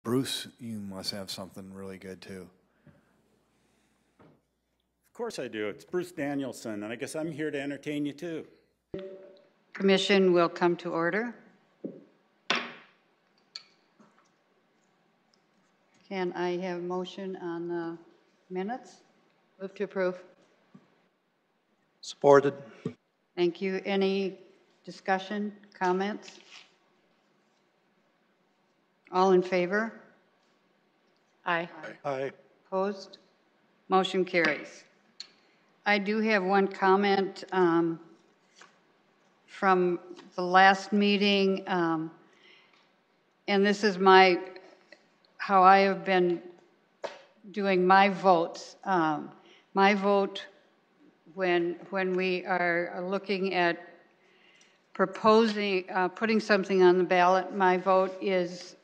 Bruce, you must have something really good too. Of course I do. It's Bruce Danielson, and I guess I'm here to entertain you too. Commission will come to order. Can I have a motion on the minutes? Move to approve. Supported. Thank you. Any discussion, comments? All in favor? Aye. Aye. Opposed? Motion carries. I do have one comment from the last meeting, and this is how I have been doing my votes. My vote when we are looking at proposing, putting something on the ballot, my vote is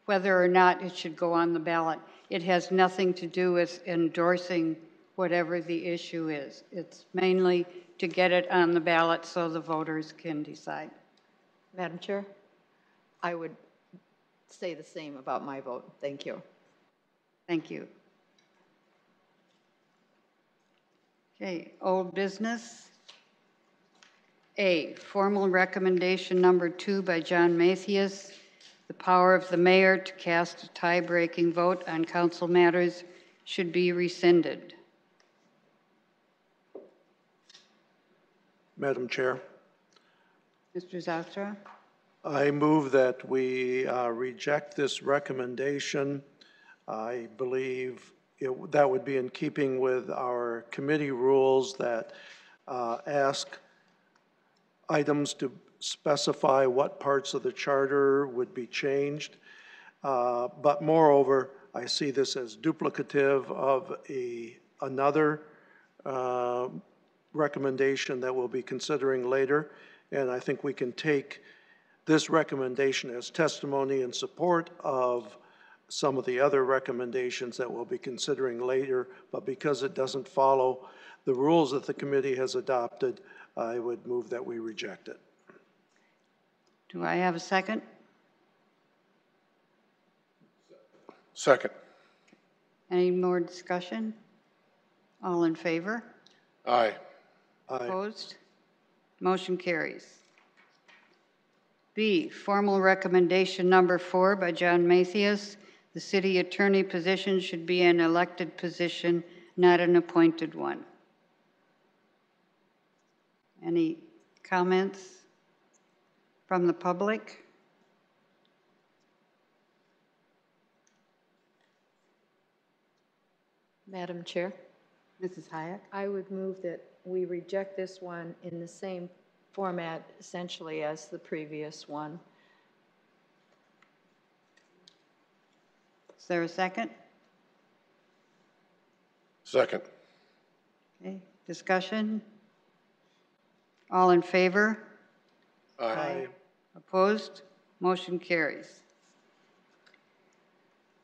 whether or not it should go on the ballot. It has nothing to do with endorsing whatever the issue is. It's mainly to get it on the ballot so the voters can decide. Madam Chair, I would say the same about my vote. Thank you. Thank you. Okay, old business. A, formal recommendation number 2 by John Mathias, the power of the mayor to cast a tie-breaking vote on council matters should be rescinded. Madam Chair, Mr. Zostra? I move that we reject this recommendation. I believe that would be in keeping with our committee rules that ask items to specify what parts of the charter would be changed. But moreover, I see this as duplicative of another recommendation that we'll be considering later. And I think we can take this recommendation as testimony in support of some of the other recommendations that we'll be considering later, but because it doesn't follow the rules that the committee has adopted, I would move that we reject it. Do I have a second? Second. Any more discussion? All in favor? Aye. Aye. Opposed? Motion carries. B, formal recommendation number 4 by John Mathias. The city attorney position should be an elected position, not an appointed one. Any comments from the public? Madam Chair, Mrs. Hayek? I would move that we reject this one in the same format essentially as the previous one. Is there a second? Second. Okay, discussion? All in favor? Aye. Opposed? Motion carries.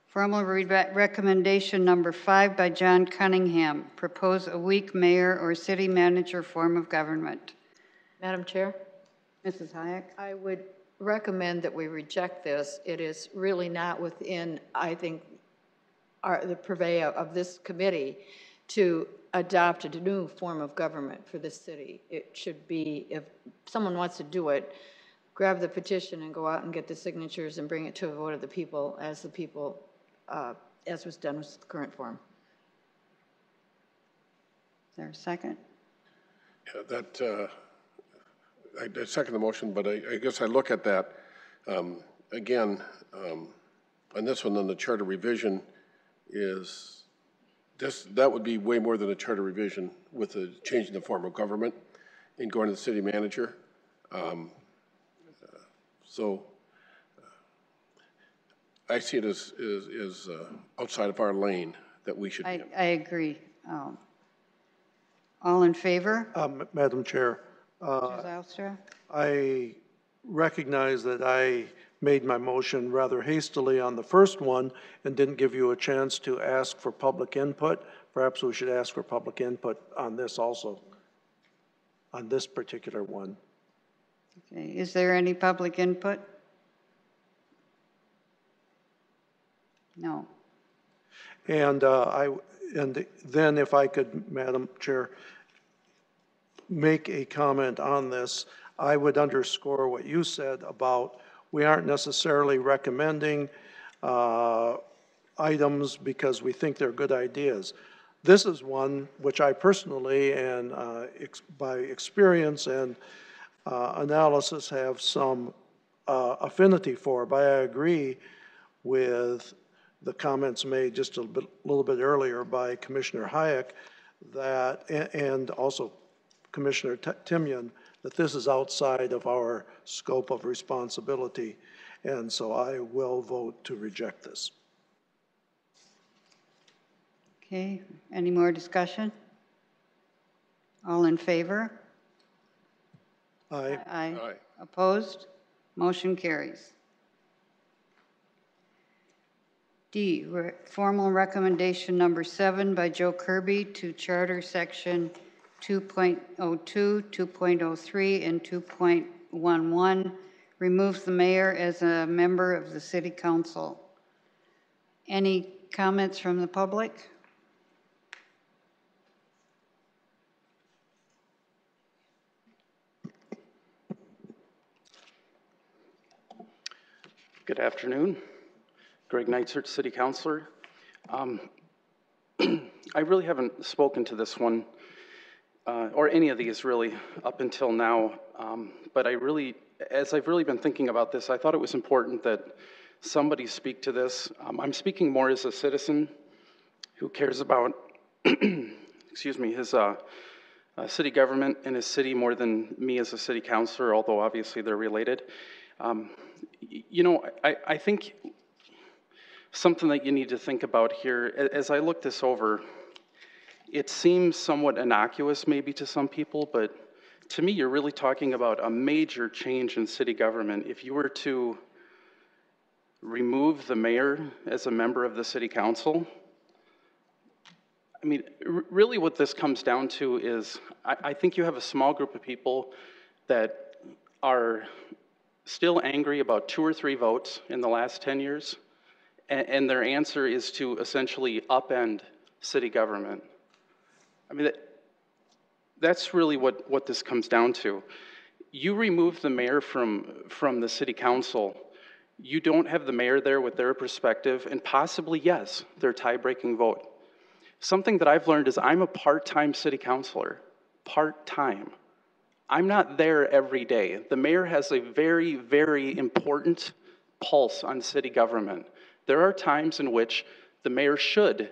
Formal recommendation number 5 by John Cunningham. Propose a weak mayor or city manager form of government. Madam Chair? Mrs. Hayek? I would recommend that we reject this. It is really not within, I think, the purvey of this committee to adopt a new form of government for this city. It should be, if someone wants to do it, grab the petition and go out and get the signatures and bring it to a vote of the people as as was done with the current form. Is there a second? Yeah, I second the motion, but I guess I look at that again. On this one, then the charter revision is that would be way more than a charter revision with the change in the form of government and going to the city manager. So I see it as outside of our lane that we should. I agree. All in favor? Madam Chair, Mr. Zylstra? I recognize that I made my motion rather hastily on the first one and didn't give you a chance to ask for public input. Perhaps we should ask for public input on this also, on this particular one. Okay. Is there any public input? No. And and then if I could, Madam Chair, make a comment on this, I would underscore what you said about we aren't necessarily recommending items because we think they're good ideas. This is one which I personally and by experience and analysis have some affinity for, but I agree with the comments made just a little bit earlier by Commissioner Hayek that, and also Commissioner Timian, that this is outside of our scope of responsibility. And so I will vote to reject this. Okay, any more discussion? All in favor? Aye. Aye. Aye. Opposed? Motion carries. D, formal recommendation number 7 by Joe Kirby to Charter Section 2.02, 2.03, and 2.11, removes the mayor as a member of the city council. Any comments from the public? Good afternoon. Greg Neitzer, City Councilor. I really haven't spoken to this one, or any of these really, up until now. But as I've really been thinking about this, I thought it was important that somebody speak to this. I'm speaking more as a citizen who cares about, excuse me, his city government and his city more than me as a city councilor, although obviously they're related. You know, I think something that you need to think about here, as I look this over, it seems somewhat innocuous maybe to some people, but to me, you're really talking about a major change in city government. If you were to remove the mayor as a member of the city council, I mean, really what this comes down to is, I think you have a small group of people that are still angry about 2 or 3 votes in the last 10 years, and their answer is to essentially upend city government. I mean, that's really what this comes down to. You remove the mayor from the city council, you don't have the mayor there with their perspective, and possibly, yes, their tie-breaking vote. Something that I've learned is I'm a part-time city councilor, part-time. I'm not there every day. The mayor has a very, very important pulse on city government. There are times in which the mayor should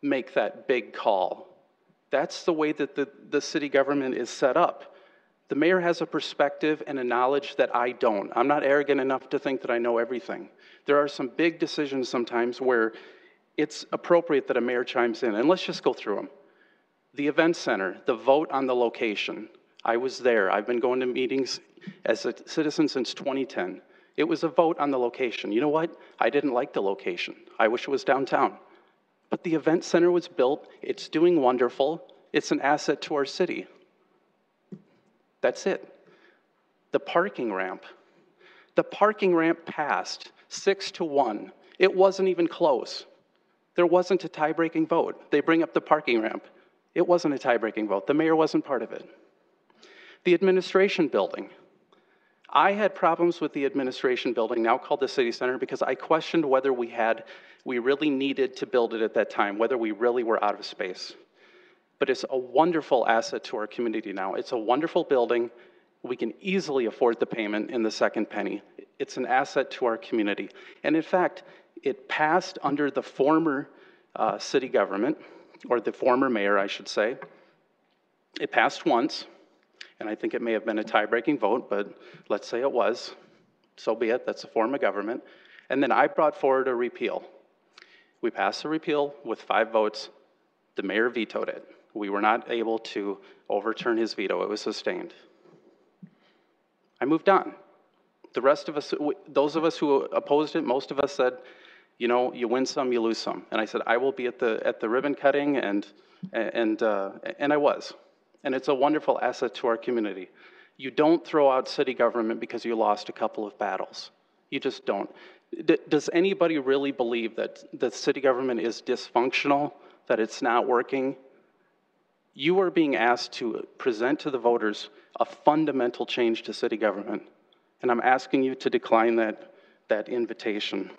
make that big call. That's the way that the city government is set up. The mayor has a perspective and a knowledge that I don't. I'm not arrogant enough to think that I know everything. There are some big decisions sometimes where it's appropriate that a mayor chimes in, and let's just go through them. The event center, the vote on the location. I was there. I've been going to meetings as a citizen since 2010. It was a vote on the location. You know what? I didn't like the location. I wish it was downtown. But the event center was built. It's doing wonderful. It's an asset to our city. That's it. The parking ramp. The parking ramp passed 6-1. It wasn't even close. There wasn't a tie-breaking vote. They bring up the parking ramp. It wasn't a tie-breaking vote. The mayor wasn't part of it. The administration building. I had problems with the administration building, now called the city center, because I questioned whether we really needed to build it at that time, whether we really were out of space. But it's a wonderful asset to our community now. It's a wonderful building. We can easily afford the payment in the second penny. It's an asset to our community. And in fact, it passed under the former city government, or the former mayor, I should say. It passed once. And I think it may have been a tie-breaking vote, but let's say it was. So be it. That's a form of government. And then I brought forward a repeal. We passed a repeal with 5 votes. The mayor vetoed it. We were not able to overturn his veto. It was sustained. I moved on. The rest of us, those of us who opposed it, most of us said, you know, you win some, you lose some. And I said, I will be at the ribbon cutting, and I was. And it's a wonderful asset to our community. You don't throw out city government because you lost a couple of battles. You just don't. Does anybody really believe that the city government is dysfunctional, that it's not working? You are being asked to present to the voters a fundamental change to city government, and I'm asking you to decline that invitation.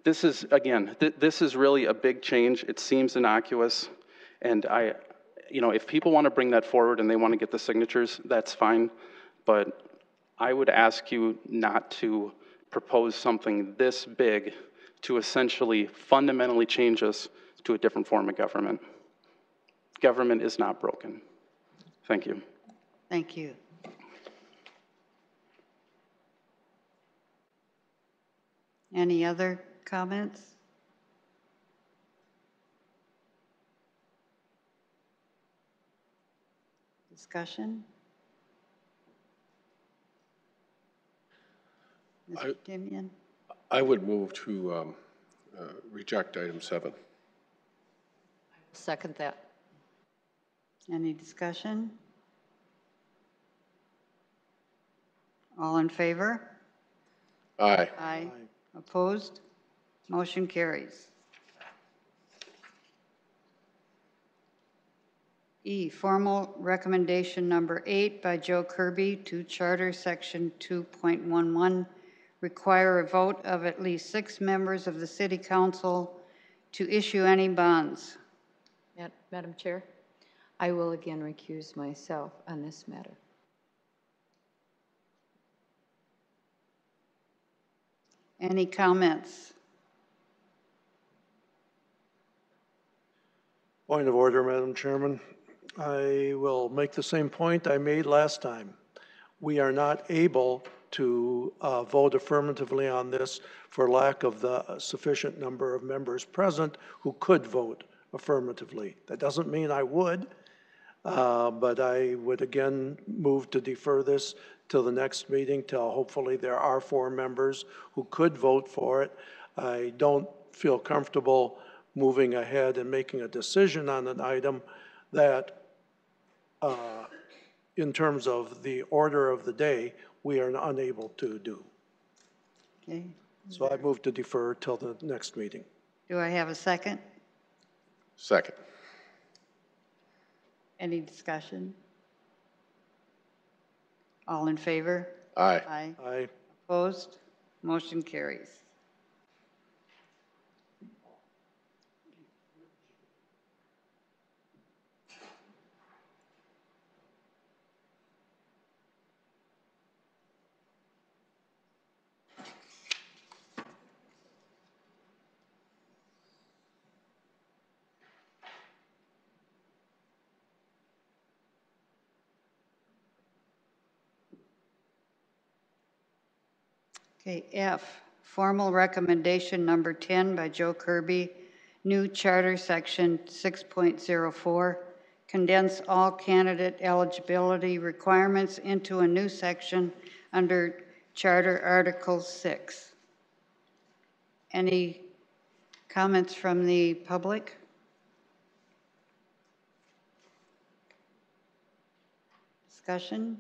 This is, again, this is really a big change. It seems innocuous, and if people want to bring that forward and they want to get the signatures, that's fine, but I would ask you not to propose something this big to essentially fundamentally change us to a different form of government. Government is not broken. Thank you. Thank you. Any other comments? Discussion? Mr. Timian? I would move to reject item 7. Second that. Any discussion? All in favor? Aye. Aye. Opposed? Motion carries. E, formal recommendation number 8 by Joe Kirby to Charter Section 2.11, require a vote of at least 6 members of the City Council to issue any bonds. Madam Chair, I will again recuse myself on this matter. Any comments? Point of order, Madam Chairman. I will make the same point I made last time. We are not able to vote affirmatively on this for lack of the sufficient number of members present who could vote affirmatively. That doesn't mean I would, but I would again move to defer this till the next meeting, till hopefully there are 4 members who could vote for it. I don't feel comfortable moving ahead and making a decision on an item that, in terms of the order of the day, we are unable to do. Okay. So I move to defer till the next meeting. Do I have a second? Second. Any discussion? All in favor? Aye. Aye. Aye. Opposed? Motion carries. Okay, F, formal recommendation number 10 by Joe Kirby, new charter section 6.04, condense all candidate eligibility requirements into a new section under Charter Article 6. Any comments from the public? Discussion?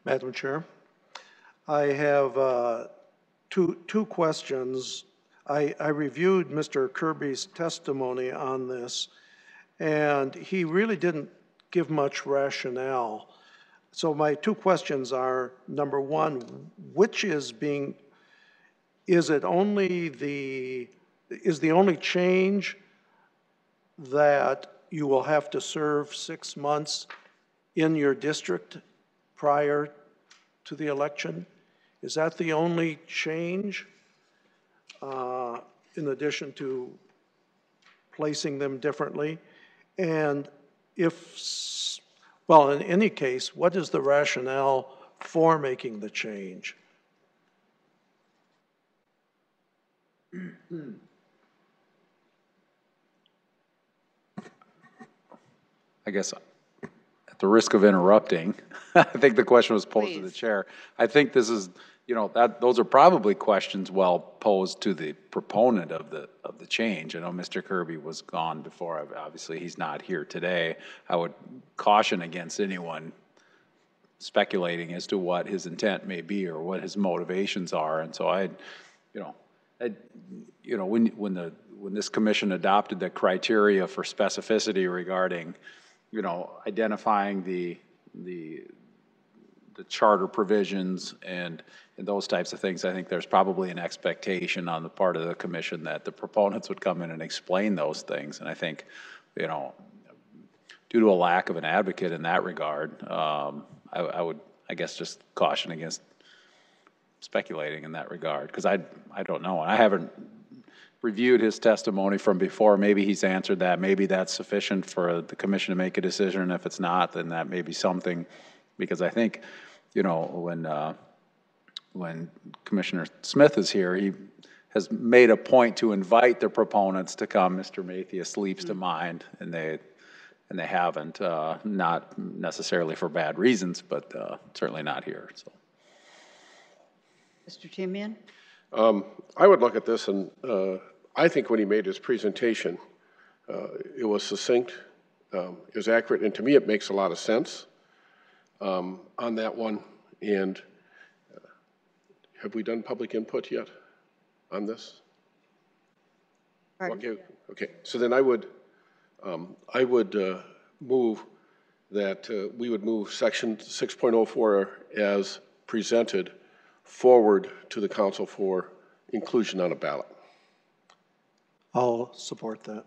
Madam Chair, I have two questions. I reviewed Mr. Kirby's testimony on this, and he really didn't give much rationale. So my 2 questions are, number 1, is the only change that you will have to serve 6 months in your district prior to the election? Is that the only change, in addition to placing them differently? And well, in any case, what is the rationale for making the change? I guess at the risk of interrupting, I think the question was posed to the chair. I think this is, those are probably questions well posed to the proponent of the change. I know Mr. Kirby was gone before. Obviously, he's not here today. I would caution against anyone speculating as to what his intent may be or what his motivations are. And so when this commission adopted the criteria for specificity regarding, identifying the charter provisions and those types of things, I think there's probably an expectation on the part of the commission that the proponents would come in and explain those things. And I think, due to a lack of an advocate in that regard, I would, I guess, just caution against speculating in that regard, because I don't know. I haven't reviewed his testimony from before. Maybe he's answered that. Maybe that's sufficient for the commission to make a decision. And if it's not, then that may be something, because I think, when Commissioner Smith is here, he has made a point to invite the proponents to come. Mr. Mathias leaps to mind, and they haven't, not necessarily for bad reasons, but certainly not here. So, Mr. Timian? I would look at this, and I think when he made his presentation, it was succinct, it was accurate, and to me it makes a lot of sense on that one. And have we done public input yet on this? Pardon? Okay. So then I would move that we would move section 6.04 as presented forward to the council for inclusion on a ballot. I'll support that.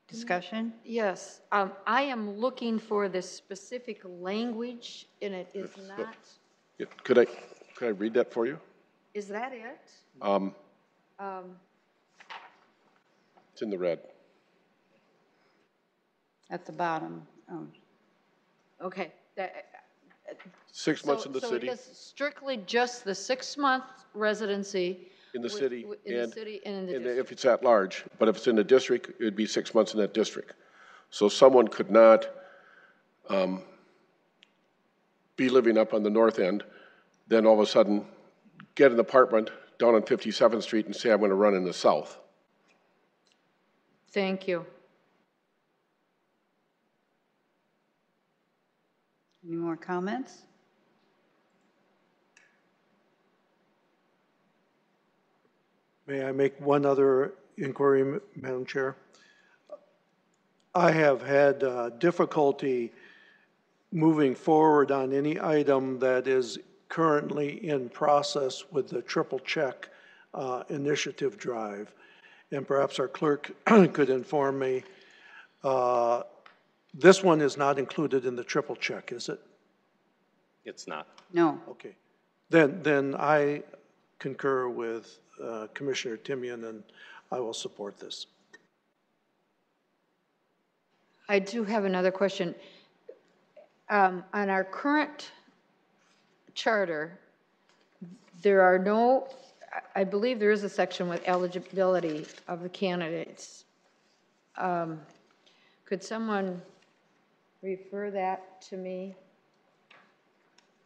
Discussion? Yes, I am looking for the specific language, and it is not, Yeah, could I read that for you? is that it? It's in the red. At the bottom. Oh. Okay. 6 months in the city. So it is strictly just the 6-month residency. In the city. In the city and in the district. If it's at large, but if it's in the district, it would be 6 months in that district. So someone could not be living up on the north end, then all of a sudden get an apartment down on 57th Street and say, I'm going to run in the south. Thank you. Any more comments? May I make one other inquiry, Madam Chair? I have had difficulty moving forward on any item that is currently in process with the triple check initiative drive. And perhaps our clerk could inform me. This one is not included in the triple check, is it? It's not. No. Okay. Then I concur with Commissioner Timian, and I will support this. I do have another question. On our current charter, there are no, I believe there is a section with eligibility of the candidates. Could someone refer that to me?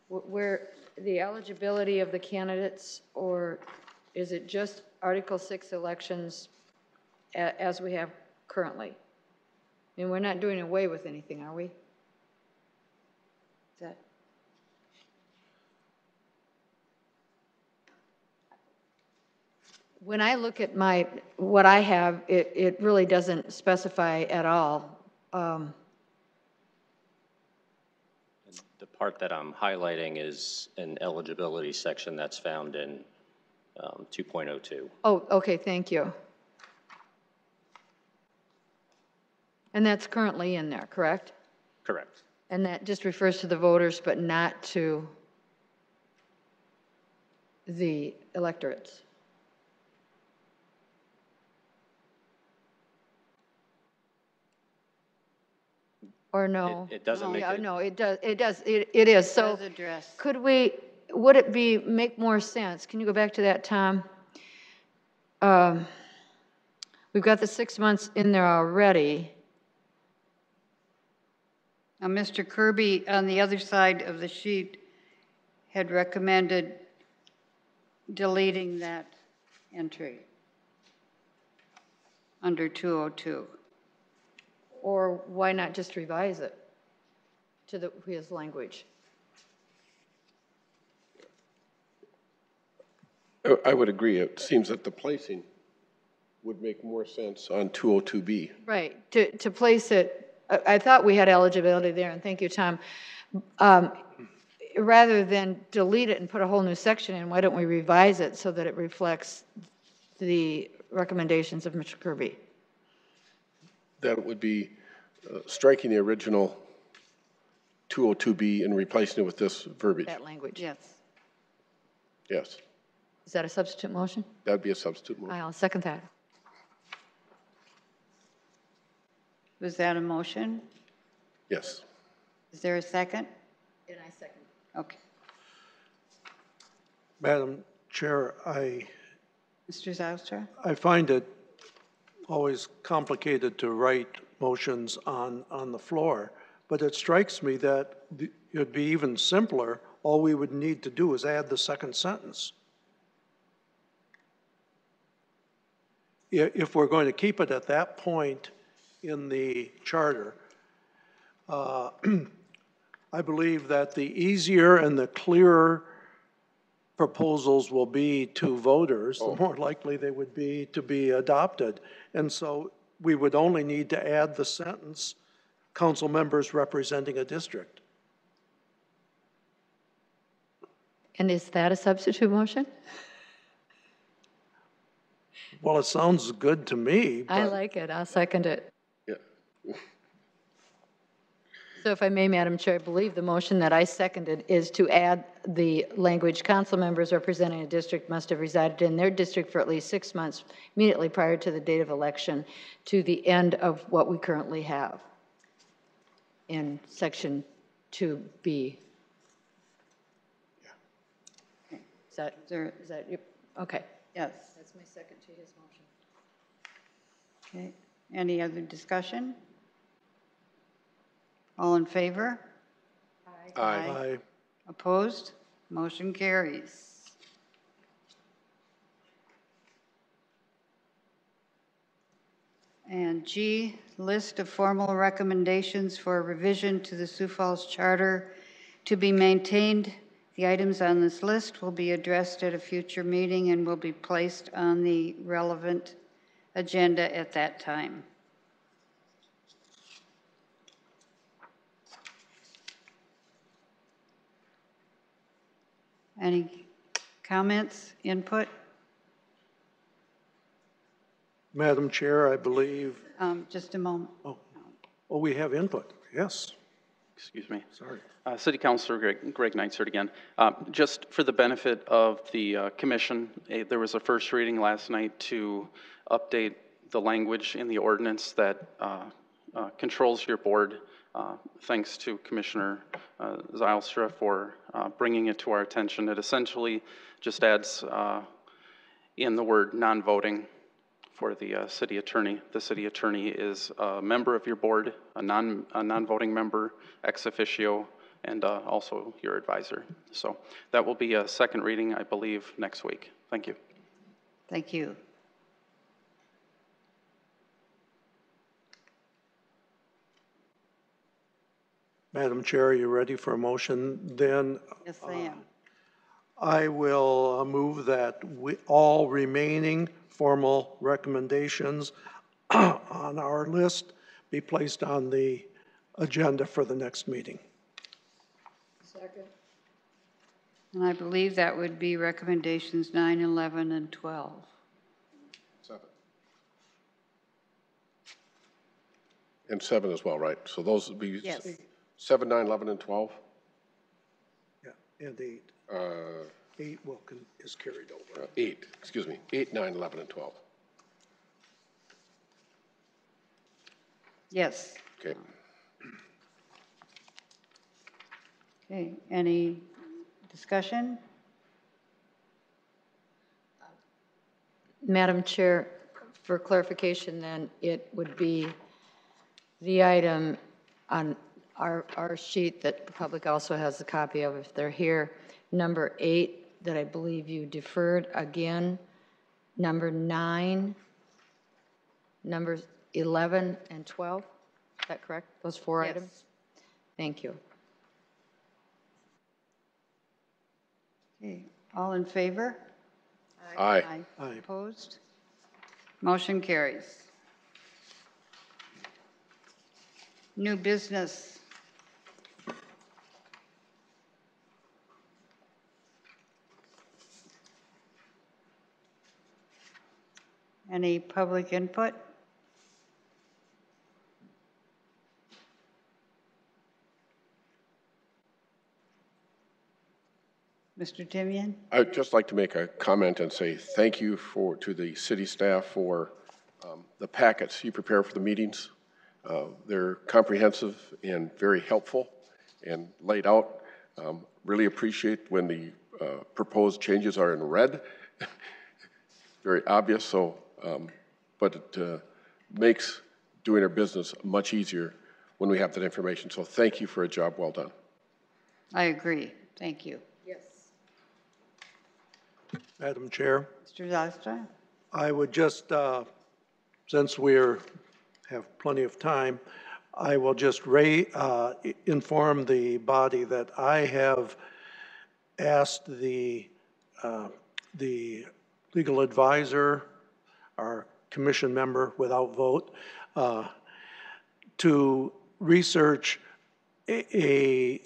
Where the eligibility of the candidates, or is it just Article 6 elections as we have currently? I mean, we're not doing away with anything, are we? Is that? When I look at what I have, it really doesn't specify at all. The part that I'm highlighting is an eligibility section that's found in 2.02. Oh, okay, thank you. And that's currently in there, correct? Correct. And that just refers to the voters, but not to the electorates? Or no? It doesn't make it. No, it does. It is. So Does address. would it make more sense? Can you go back to that, Tom? We've got the 6 months in there already. Now, Mr. Kirby, on the other side of the sheet, had recommended deleting that entry under 202. Or why not just revise it to his language. I would agree. It seems that the placing would make more sense on 202B. Right, to place it, I thought we had eligibility there, and thank you, Tom. Rather than delete it and put a whole new section in, why don't we revise it so that it reflects the recommendations of Mr. Kirby? That would be striking the original 202B and replacing it with this verbiage. That language. Yes. Yes, Is that a substitute motion? that'd be a substitute motion. I'll second that. Was that a motion? Yes. Is there a second? And I second. Okay. Madam Chair, Mr. Zoustra? I find it always complicated to write motions on the floor, but it strikes me that it'd be even simpler. All we would need to do is add the second sentence. If we're going to keep it at that point in the charter, I believe that the easier and the clearer proposals will be to voters, the more likely they would be to be adopted. And so we would only need to add the sentence, council members representing a district. And is that a substitute motion? Well, it sounds good to me. I but like it. I'll second it. Yeah. So if I may, Madam Chair, I believe the motion that I seconded is to add the language, council members representing a district must have resided in their district for at least 6 months immediately prior to the date of election, to the end of what we currently have in section 2B. Is that you? Okay. Yes. That's my second to his motion. Okay. Any other discussion? All in favor? I Opposed? Motion carries. And G, list of formal recommendations for revision to the Sioux Falls Charter to be maintained. The items on this list will be addressed at a future meeting and will be placed on the relevant agenda at that time. Any comments, input? Madam Chair, I believe, Just a moment. oh, we have input, yes, Excuse me. sorry. City Councilor Greg Knightsert again. Just for the benefit of the commission, there was a first reading last night to update the language in the ordinance that controls your board. Thanks to Commissioner Zylstra for bringing it to our attention. It essentially just adds in the word non-voting for the city attorney. The city attorney is a member of your board, a non-voting member, ex officio, and also your advisor. So that will be a second reading, I believe, next week. Thank you. Thank you. Madam Chair, are you ready for a motion? Then Yes, I am. I will move that all remaining formal recommendations on our list be placed on the agenda for the next meeting. Second. And I believe that would be recommendations 9, 11, and 12. 7. And 7 as well, right? So those would be Yes. 7, 9, 11, and 12? Yeah, and 8. 8 is carried over. 8, excuse me, 8, 9, 11, and 12. Yes. Okay. Okay, any discussion? Madam Chair, for clarification then, it would be the item on our sheet that the public also has a copy of if they're here, number 8 that I believe you deferred again, number 9, numbers 11 and 12, is that correct? Those 4 Yes. items? Thank you. Okay, all in favor? Aye. Aye. Opposed? Motion carries. New business. Any public input? Mr. Timian? I'd just like to make a comment and say thank you to the city staff for the packets you prepare for the meetings. They're comprehensive and very helpful and laid out. Really appreciate when the proposed changes are in red. Very obvious, so, but it makes doing our business much easier when we have that information. So thank you for a job well done. I agree. Thank you. Madam Chair, Mr. Zastra? I would just, since have plenty of time, I will just inform the body that I have asked the legal advisor, our commission member without vote, to research a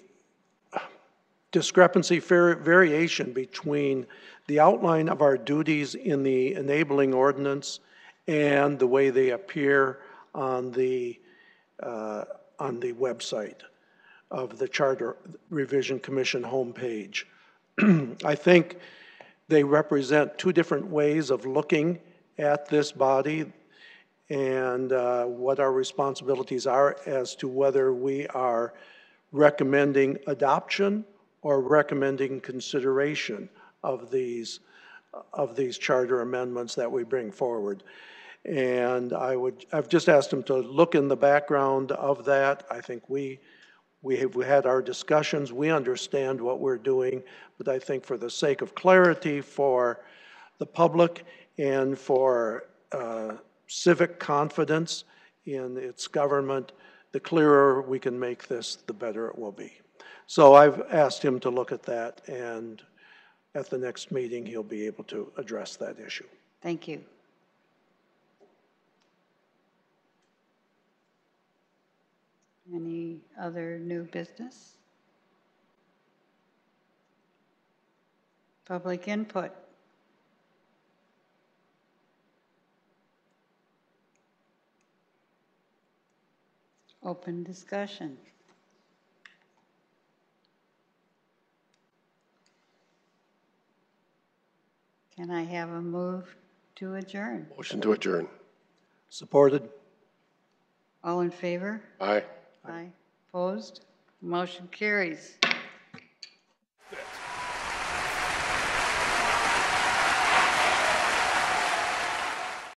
discrepancy variation between the outline of our duties in the enabling ordinance and the way they appear on the website of the Charter Revision Commission homepage. I think they represent two different ways of looking at this body and what our responsibilities are as to whether we are recommending adoption or recommending consideration of these charter amendments that we bring forward. And I've just asked them to look in the background of that. I think we had our discussions. We understand what we're doing, but I think for the sake of clarity for the public and for civic confidence in its government, the clearer we can make this, the better it will be. So I've asked him to look at that, and at the next meeting, he'll be able to address that issue. Thank you. Any other new business? Public input? Open discussion? Can I have a move to adjourn? Motion to adjourn. Supported? All in favor? Aye. Aye. Opposed? Motion carries.